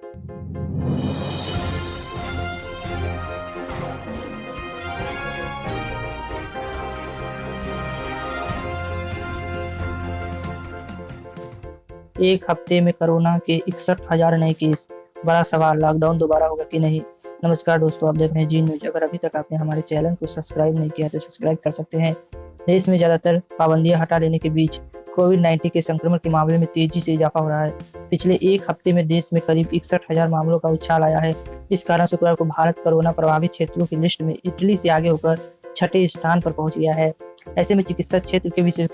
एक हफ्ते में कोरोना के 61,000 नए केस, बड़ा सवाल लॉकडाउन दोबारा होगा कि नहीं। नमस्कार दोस्तों, आप देख रहे हैं जी न्यूज। अगर अभी तक आपने हमारे चैनल को सब्सक्राइब नहीं किया तो सब्सक्राइब कर सकते हैं। देश में ज्यादातर पाबंदियां हटा देने के बीच कोविड-19 के संक्रमण के मामले में तेजी से इजाफा हो रहा है। पिछले एक हफ्ते में देश में करीब 61,000 मामलों का उछाल आया है। इस कारण शुक्रवार को भारत कोरोना प्रभावित क्षेत्रों की लिस्ट में इटली से आगे होकर छठे स्थान पर पहुंच गया है। ऐसे में चिकित्सा क्षेत्र के विशेष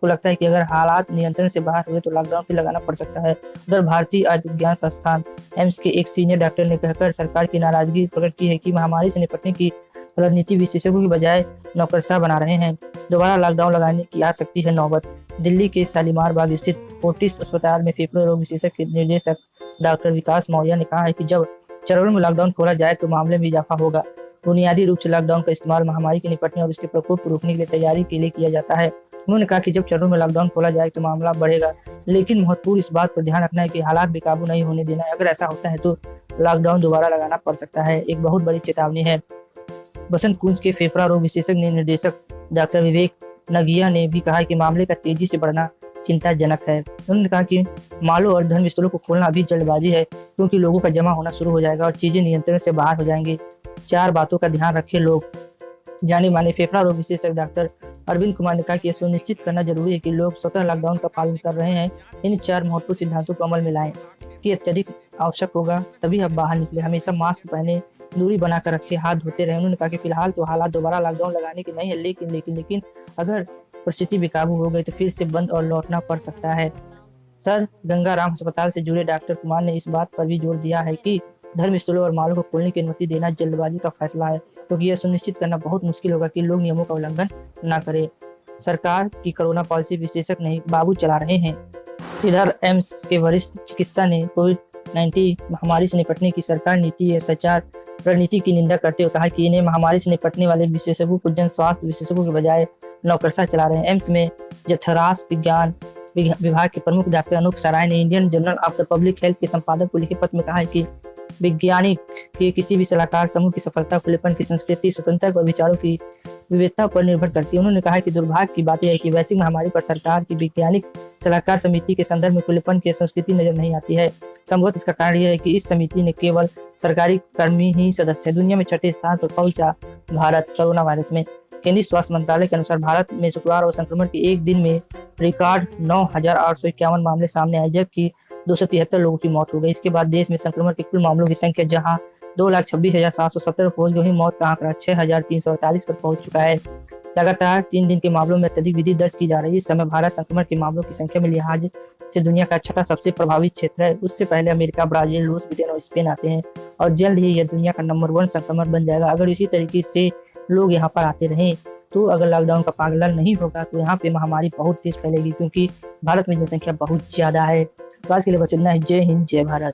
को लगता है कि अगर हालात नियंत्रण से बाहर हुए तो लॉकडाउन भी लगाना पड़ सकता है। उधर भारतीय आयुर्विज्ञान संस्थान एम्स के एक सीनियर डॉक्टर ने कहकर सरकार की नाराजगी प्रकट की है कि महामारी से निपटने की रणनीति विशेषज्ञों की बजाय नौकरशाह बना रहे हैं। दोबारा लॉकडाउन लगाने की आ सकती है नौबत। दिल्ली के शालीमार बाग स्थित फोर्टिस अस्पताल में फेफड़े रोग विशेषज्ञ के निर्देशक डॉक्टर विकास मौर्य ने कहा है कि जब चरणों में लॉकडाउन खोला जाए तो मामले में इजाफा होगा। बुनियादी रूप से लॉकडाउन का इस्तेमाल महामारी के निपटने और उसके प्रकोप को रोकने के लिए तैयारी के लिए किया जाता है। उन्होंने कहा कि जब चरणों में लॉकडाउन खोला जाए तो मामला बढ़ेगा, लेकिन महत्वपूर्ण इस बात पर ध्यान रखना है कि हालात बेकाबू नहीं होने देना है। अगर ऐसा होता है तो लॉकडाउन दोबारा लगाना पड़ सकता है। एक बहुत बड़ी चेतावनी है। बसंत कुंज के फेफड़ा रोग विशेषज्ञ निर्देशक डॉक्टर विवेक नगिया ने भी कहा कि मामले का तेजी से बढ़ना चिंताजनक है। उन्होंने कहा कि मॉलों और धर्मस्थलों को खोलना अभी जल्दबाजी है, क्योंकि लोगों का जमा होना शुरू हो जाएगा और चीजें नियंत्रण से बाहर हो जाएंगी। 4 बातों का ध्यान रखें लोग। जाने माने फेफड़ा रोग विशेषज्ञ डॉक्टर अरविंद कुमार ने कहा कि यह सुनिश्चित करना जरूरी है कि लोग स्वतः लॉकडाउन का पालन कर रहे हैं। इन 4 महत्वपूर्ण सिद्धांतों को अमल में लाएं कि अत्यधिक आवश्यक होगा तभी आप बाहर निकले, हमेशा मास्क पहने, दूरी बनाकर रखें, हाथ धोते रहे। उन्होंने कहा कि फिलहाल तो हालात दोबारा लॉकडाउन लगाने की नहीं है, लेकिन अगर परिस्थिति बेकाबू हो गई तो फिर से बंद और लौटना पड़ सकता है। सर गंगाराम अस्पताल से जुड़े डॉक्टर कुमार ने इस बात पर भी जोर दिया है कि धर्मस्थलों और मॉलों को खोलने की अनुमति देना जल्दबाजी का फैसला है, क्योंकि यह सुनिश्चित करना बहुत मुश्किल होगा कि लोग नियमों का उल्लंघन न करें। सरकार की कोरोना पॉलिसी विशेषज्ञ नहीं, बाबू चला रहे हैं। इधर एम्स के वरिष्ठ चिकित्सा ने कोविड-19 महामारी से निपटने की सरकार नीति या संचार रणनीति की निंदा करते हुए कहा कि इन्हें महामारी से निपटने वाले विशेषज्ञों को जन स्वास्थ्य विशेषज्ञों के बजाय नौकरशाह चला रहे हैं। एम्स में जठरांत्र विज्ञान विभाग के प्रमुख डॉक्टर अनूप सराय ने Indian journal of the public health के संपादक को लिखे पत्र में कहा है कि वैज्ञानिक के किसी भी सलाहकार समूह की सफलता खुलेपन की संस्कृति, स्वतंत्रता और विचारों की विविधता पर निर्भर करती है। उन्होंने कहा कि दुर्भाग्य की बात यह है कि वैश्विक महामारी पर सरकार की वैज्ञानिक सलाहकार समिति के संदर्भ में खुलेपन की संस्कृति नजर नहीं आती है। संभवतः इसका कारण यह है कि इस समिति ने केवल सरकारी कर्मी ही सदस्य। दुनिया में छठे स्थान पर पहुंचा भारत कोरोना वायरस में। केंद्रीय स्वास्थ्य मंत्रालय के अनुसार भारत में शुक्रवार और संक्रमण के एक दिन में रिकॉर्ड 9,851 मामले सामने आए, जबकि 273 लोगों की मौत हो गई। इसके बाद देश में संक्रमण के कुल मामलों की संख्या जहां 2,26,770 पहुंच गई, मौत का आंकड़ा 6,348 पर पहुंच चुका है। लगातार 3 दिन के मामलों में अत्यधिक वृद्धि दर्ज की जा रही है। इस समय भारत संक्रमण के मामलों की संख्या में लिहाज से दुनिया का छठा सबसे प्रभावित क्षेत्र है। उससे पहले अमेरिका, ब्राजील, रूस, ब्रिटेन और स्पेन आते हैं और जल्द ही यह दुनिया का नंबर 1 संक्रमण बन जाएगा। अगर इसी तरीके से लोग यहाँ पर आते रहें तो अगर लॉकडाउन का पालन नहीं होगा तो यहाँ पे महामारी बहुत तेज फैलेगी, क्योंकि भारत में जनसंख्या बहुत ज्यादा है। तो आज के लिए बस इतना ही। जय हिंद, जय भारत।